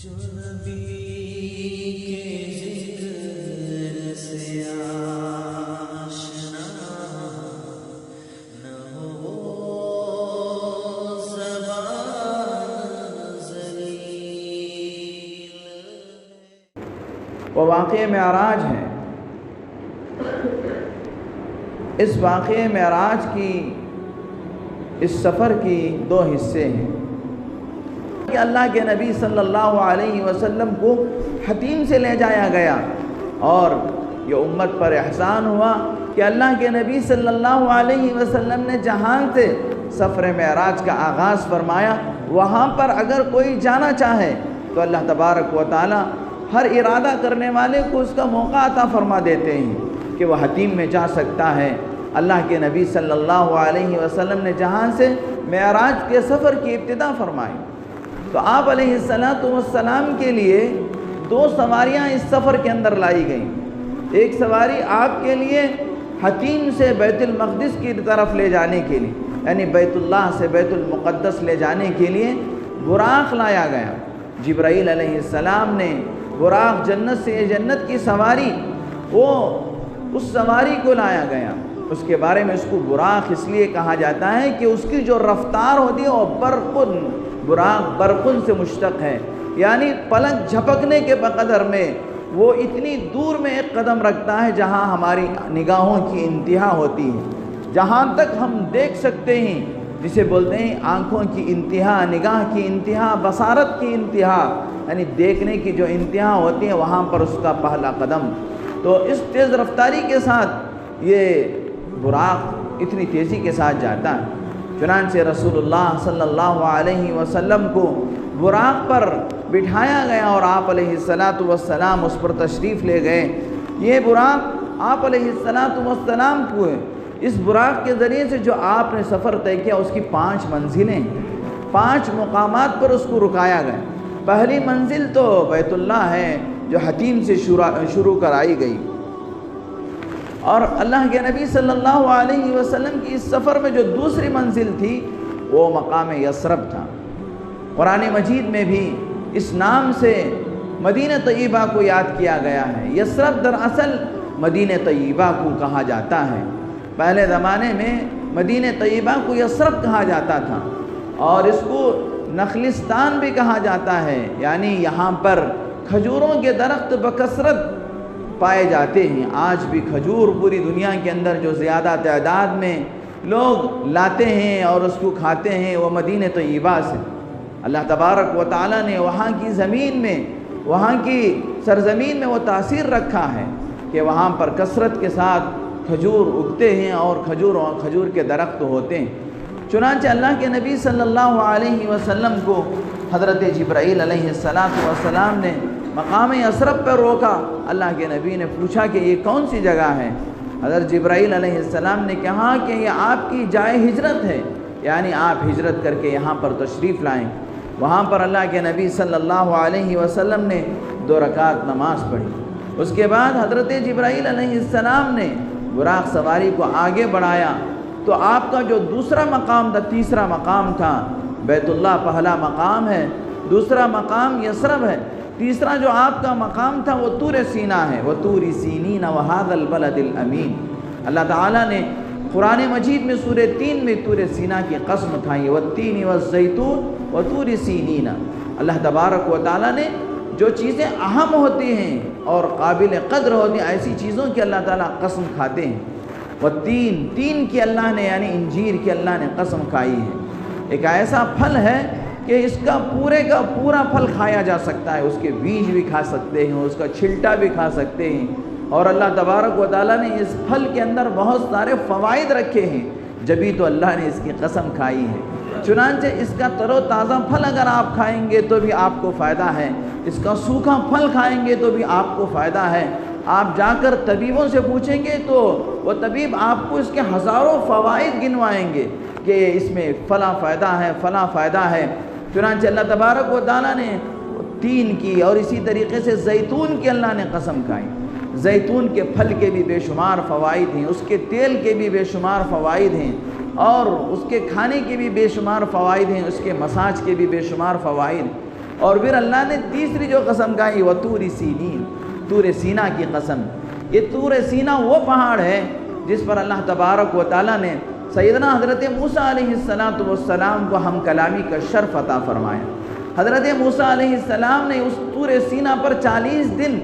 جو نبی کے ذکر سے آشنا نہ ہو وہ زبان ذلیل۔ وہ واقعہ معراج ہے۔ اس واقعہ معراج کی اس سفر کی دو حصے ہیں کہ اللہ کے نبی صلی اللہ علیہ وسلم کو حتیم سے لے جایا گیا، اور یہ امت پر احسان ہوا کہ اللہ کے نبی صلی اللہ علیہ وسلم نے جہاں سے سفر معراج کا آغاز فرمایا، وہاں پر اگر کوئی جانا چاہے تو اللہ تبارک و تعالی ہر ارادہ کرنے والے کو اس کا موقع عطا فرما دیتے ہیں کہ وہ حتیم میں جا سکتا ہے۔ اللہ کے نبی صلی اللہ علیہ وسلم نے جہاں سے معراج کے سفر کی ابتدا فرمائی، تو آپ علیہ السلام کے لیے دو سواریاں اس سفر کے اندر لائی گئیں۔ ایک سواری آپ کے لیے حتیم سے بیت المقدس کی طرف لے جانے کے لیے، یعنی بیت اللہ سے بیت المقدس لے جانے کے لیے براق لایا گیا۔ جبرائیل علیہ السلام نے براق جنت سے، جنت کی سواری، وہ اس سواری کو لایا گیا۔ اس کے بارے میں اس کو براق اس لیے کہا جاتا ہے کہ اس کی جو رفتار ہوتی ہے وہ برقن، براق برقن سے مشتق ہے، یعنی پلک جھپکنے کے بقدر میں وہ اتنی دور میں ایک قدم رکھتا ہے جہاں ہماری نگاہوں کی انتہا ہوتی ہے، جہاں تک ہم دیکھ سکتے ہیں، جسے بولتے ہیں آنکھوں کی انتہا، نگاہ کی انتہا، بصارت کی انتہا، یعنی دیکھنے کی جو انتہا ہوتی ہے وہاں پر اس کا پہلا قدم۔ تو اس تیز رفتاری کے ساتھ یہ براق اتنی تیزی کے ساتھ جاتا ہے، چنانچہ رسول اللہ صلی اللہ علیہ وسلم کو براق پر بٹھایا گیا اور آپ علیہ السلام اس پر تشریف لے گئے۔ یہ براق آپ علیہ السلام کو اس براق کے ذریعے سے جو آپ نے سفر طے کیا اس کی 5 منزلیں، 5 مقامات پر اس کو رکایا گیا۔ پہلی منزل تو بیت اللہ ہے جو حتیم سے شروع کرائی گئی، اور اللہ کے نبی صلی اللہ علیہ وسلم کی اس سفر میں جو دوسری منزل تھی وہ مقام یثرب تھا۔ قرآن مجید میں بھی اس نام سے مدینہ طیبہ کو یاد کیا گیا ہے۔ یثرب دراصل مدینہ طیبہ کو کہا جاتا ہے۔ پہلے زمانے میں مدینہ طیبہ کو یثرب کہا جاتا تھا، اور اس کو نخلستان بھی کہا جاتا ہے، یعنی یہاں پر کھجوروں کے درخت بکثرت پائے جاتے ہیں۔ آج بھی کھجور پوری دنیا کے اندر جو زیادہ تعداد میں لوگ لاتے ہیں اور اس کو کھاتے ہیں وہ مدینہ طیبہ سے۔ اللہ تبارک و تعالیٰ نے وہاں کی زمین میں، وہاں کی سرزمین میں وہ تاثیر رکھا ہے کہ وہاں پر کثرت کے ساتھ کھجور اگتے ہیں اور کھجور کے درخت ہوتے ہیں۔ چنانچہ اللہ کے نبی صلی اللہ علیہ وسلم کو حضرت جبرائیل علیہ السلام نے مقام یثرب پر روکا۔ اللہ کے نبی نے پوچھا کہ یہ کون سی جگہ ہے؟ حضرت جبرائیل علیہ السلام نے کہا کہ یہ آپ کی جائے ہجرت ہے، یعنی آپ ہجرت کر کے یہاں پر تشریف لائیں۔ وہاں پر اللہ کے نبی صلی اللہ علیہ وسلم نے 2 رکعت نماز پڑھی۔ اس کے بعد حضرت جبرائیل علیہ السلام نے براق سواری کو آگے بڑھایا، تو آپ کا جو دوسرا مقام تھا، تیسرا مقام تھا بیت اللہ، پہلا مقام ہے، دوسرا مقام یثرب ہے، تیسرا جو آپ کا مقام تھا وہ طور سینا ہے۔ وَطُورِ سِینِینَ وَهَٰذَا الْبَلَدِ الْأَمِینِ۔ اللہ تعالیٰ نے قرآن مجید میں سورہ 3 میں طور سینا کی قسم کھائی، وَالتِّینِ وَالزَّیتُونِ وَطُورِ سِینِینَ۔ اللہ تبارک و تعالیٰ نے جو چیزیں اہم ہوتی ہیں اور قابل قدر ہوتی ہیں ایسی چیزوں کی اللہ تعالیٰ قسم کھاتے ہیں۔ والتین، تین کی اللہ نے یعنی انجیر کی اللہ نے قسم کھائی ہے۔ ایک ایسا پھل ہے کہ اس کا پورے کا پورا پھل کھایا جا سکتا ہے، اس کے بیج بھی کھا سکتے ہیں، اس کا چھلٹا بھی کھا سکتے ہیں، اور اللہ تبارک و تعالیٰ نے اس پھل کے اندر بہت سارے فوائد رکھے ہیں، جبھی تو اللہ نے اس کی قسم کھائی ہے۔ چنانچہ اس کا تر و تازہ پھل اگر آپ کھائیں گے تو بھی آپ کو فائدہ ہے، اس کا سوکھا پھل کھائیں گے تو بھی آپ کو فائدہ ہے۔ آپ جا کر طبیبوں سے پوچھیں گے تو وہ طبیب آپ کو اس کے ہزاروں فوائد گنوائیں گے کہ اس میں فلاں فائدہ ہے، فلاں فائدہ ہے۔ چنانچہ اللہ تبارک و تعالیٰ نے تین کی اور اسی طریقے سے زیتون کی اللہ نے قسم کھائی۔ زیتون کے پھل کے بھی بے شمار فوائد ہیں، اس کے تیل کے بھی بے شمار فوائد ہیں، اور اس کے کھانے کے بھی بے شمار فوائد ہیں، اس کے مساج کے بھی بے شمار فوائد۔ اور پھر اللہ نے تیسری جو قسم کہی وہ طور سینین، طور سینا کی قسم۔ یہ طور سینا وہ پہاڑ ہے جس پر اللہ تبارک و تعالیٰ نے سیدنا حضرت موسیٰ علیہ السلام کو ہم کلامی کا شرف عطا فرمایا۔ حضرت موسیٰ علیہ السلام نے اس طور سینا پر 40 دن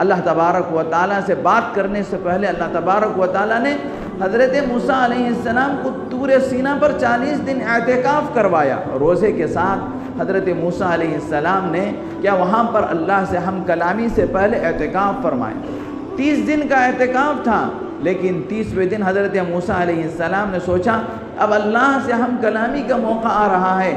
اللہ تبارک و تعالیٰ سے بات کرنے سے پہلے اللہ تبارک و تعالیٰ نے حضرت موسیٰ علیہ السلام کو طور سینا پر 40 دن اعتکاف کروایا۔ روزے کے ساتھ حضرت موسیٰ علیہ السلام نے کیا وہاں پر اللہ سے ہم کلامی سے پہلے اعتکاف فرمایا۔ 30 دن کا اعتکاف تھا، لیکن 30ویں دن حضرت موسیٰ علیہ السلام نے سوچا اب اللہ سے ہم کلامی کا موقع آ رہا ہے،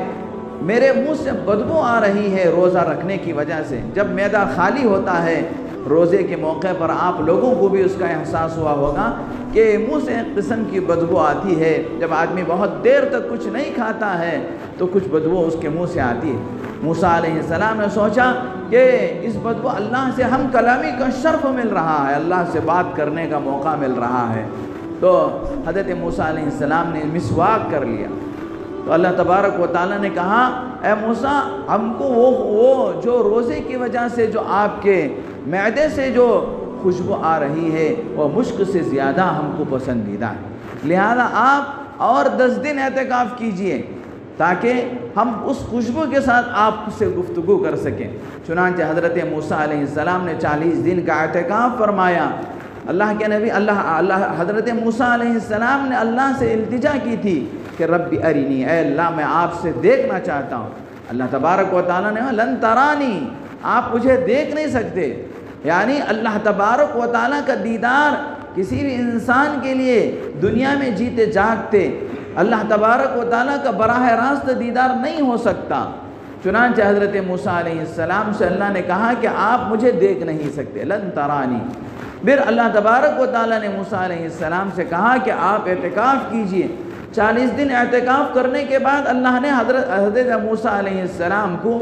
میرے منہ سے بدبو آ رہی ہے روزہ رکھنے کی وجہ سے۔ جب معدہ خالی ہوتا ہے روزے کے موقع پر آپ لوگوں کو بھی اس کا احساس ہوا ہوگا کہ منہ سے ایک قسم کی بدبو آتی ہے۔ جب آدمی بہت دیر تک کچھ نہیں کھاتا ہے تو کچھ بدبو اس کے منہ سے آتی ہے۔ موسیٰ علیہ السلام نے سوچا کہ اس بدبو اللہ سے ہم کلامی کا شرف مل رہا ہے، اللہ سے بات کرنے کا موقع مل رہا ہے۔ تو حضرت موسیٰ علیہ السلام نے مسواک کر لیا۔ تو اللہ تبارک و تعالیٰ نے کہا اے موسیٰ ہم کو وہ جو روزے کی وجہ سے جو آپ کے معدے سے جو خوشبو آ رہی ہے وہ مشک سے زیادہ ہم کو پسندیدہ ہے، لہذا آپ اور 10 دن اعتکاف کیجئے تاکہ ہم اس خوشبو کے ساتھ آپ سے گفتگو کر سکیں۔ چنانچہ حضرت موسیٰ علیہ السلام نے 40 دن کا اعتکاف فرمایا۔ اللہ کے نبی حضرت موسیٰ علیہ السلام نے اللہ سے التجا کی تھی کہ رب ارینی، اے اللہ میں آپ سے دیکھنا چاہتا ہوں۔ اللہ تبارک و تعالیٰ نے کہا لن ترانی، آپ مجھے دیکھ نہیں سکتے، یعنی اللہ تبارک و تعالیٰ کا دیدار کسی بھی انسان کے لیے دنیا میں جیتے جاگتے اللہ تبارک و تعالیٰ کا براہ راست دیدار نہیں ہو سکتا۔ چنانچہ حضرت موسیٰ علیہ السلام سے اللہ نے کہا کہ آپ مجھے دیکھ نہیں سکتے، لن ترانی۔ پھر اللہ تبارک و تعالیٰ نے موسیٰ علیہ السلام سے کہا کہ آپ اعتکاف کیجئے۔ 40 دن اعتکاف کرنے کے بعد اللہ نے حضرت موسیٰ علیہ السلام کو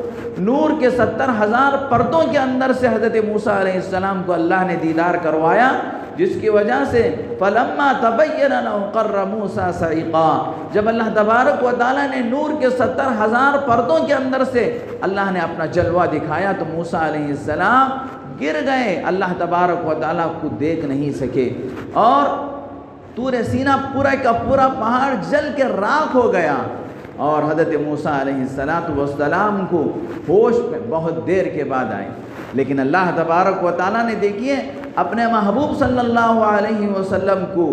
نور کے 70,000 پردوں کے اندر سے حضرت موسیٰ علیہ السلام کو اللہ نے دیدار کروایا، جس کی وجہ سے فَلَمَّا تَبَيَّنَ لَهُ قَرَّ مُوسَىٰ صَعِقًا، جب اللہ تبارک و تعالیٰ نے نور کے 70,000 پردوں کے اندر سے اللہ نے اپنا جلوہ دکھایا تو موسیٰ علیہ السلام گر گئے، اللہ تبارک و تعالیٰ کو دیکھ نہیں سکے، اور طور سینا پورا کا پورا پہاڑ جل کے راکھ ہو گیا، اور حضرت موسیٰ علیہ السلام کو ہوش میں بہت دیر کے بعد آئے۔ لیکن اللہ تبارک و تعالیٰ نے دیکھیے اپنے محبوب صلی اللہ علیہ وسلم کو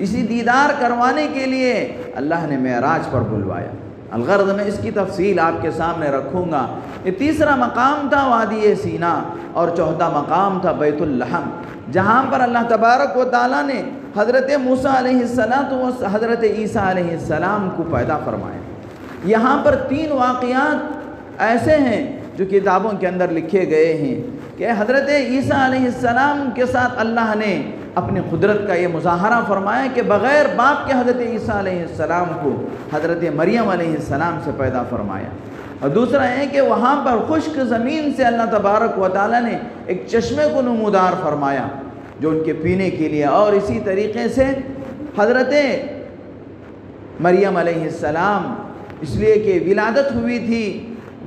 اسی دیدار کروانے کے لیے اللہ نے معراج پر بلوایا۔ الغرض میں اس کی تفصیل آپ کے سامنے رکھوں گا۔ یہ تیسرا مقام تھا وادی سینا، اور چوتھا مقام تھا بیت اللحم، جہاں پر اللہ تبارک و تعالیٰ نے حضرت موسیٰ علیہ السلام و حضرت عیسیٰ علیہ السلام کو پیدا فرمایا۔ یہاں پر 3 واقعات ایسے ہیں جو کتابوں کے اندر لکھے گئے ہیں کہ حضرت عیسیٰ علیہ السلام کے ساتھ اللہ نے اپنی قدرت کا یہ مظاہرہ فرمایا کہ بغیر باپ کے حضرت عیسیٰ علیہ السلام کو حضرت مریم علیہ السلام سے پیدا فرمایا۔ اور دوسرا ہے کہ وہاں پر خشک زمین سے اللہ تبارک و تعالیٰ نے ایک چشمے کو نمودار فرمایا جو ان کے پینے کے لیے، اور اسی طریقے سے حضرت مریم علیہ السلام اس لیے کہ ولادت ہوئی تھی،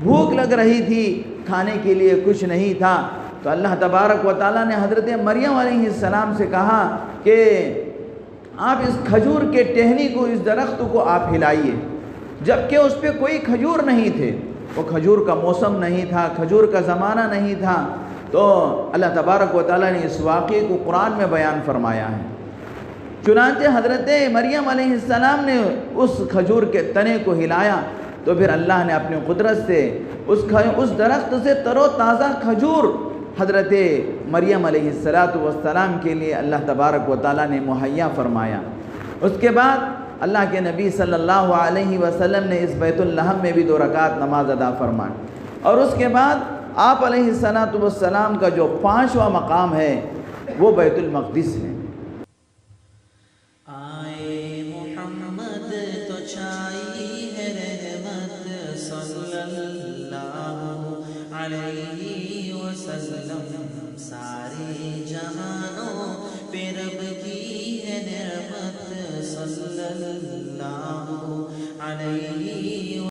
بھوک لگ رہی تھی، کھانے کے لیے کچھ نہیں تھا، تو اللہ تبارک و تعالیٰ نے حضرت مریم علیہ السلام سے کہا کہ آپ اس کھجور کے ٹہنی کو، اس درخت کو آپ ہلائیے، جبکہ اس پہ کوئی کھجور نہیں تھے، وہ کھجور کا موسم نہیں تھا، کھجور کا زمانہ نہیں تھا۔ تو اللہ تبارک و تعالیٰ نے اس واقعے کو قرآن میں بیان فرمایا ہے۔ چنانچہ حضرت مریم علیہ السلام نے اس کھجور کے تنے کو ہلایا تو پھر اللہ نے اپنی قدرت سے اس درخت سے تر و تازہ کھجور حضرت مریم علیہ السلام کے لیے اللہ تبارک و تعالیٰ نے مہیا فرمایا۔ اس کے بعد اللہ کے نبی صلی اللہ علیہ وسلم نے اس بیت اللحم میں بھی 2 رکعت نماز ادا فرمائی، اور اس کے بعد آپ علیہ السلام کا جو 5واں مقام ہے وہ بیت المقدس ہے۔ آئے محمد تو چھائی ہے رحمت صلی اللہ علیہ وسلم، سارے جہانوں پہ رب کی ہے نعمت صلی اللہ علیہ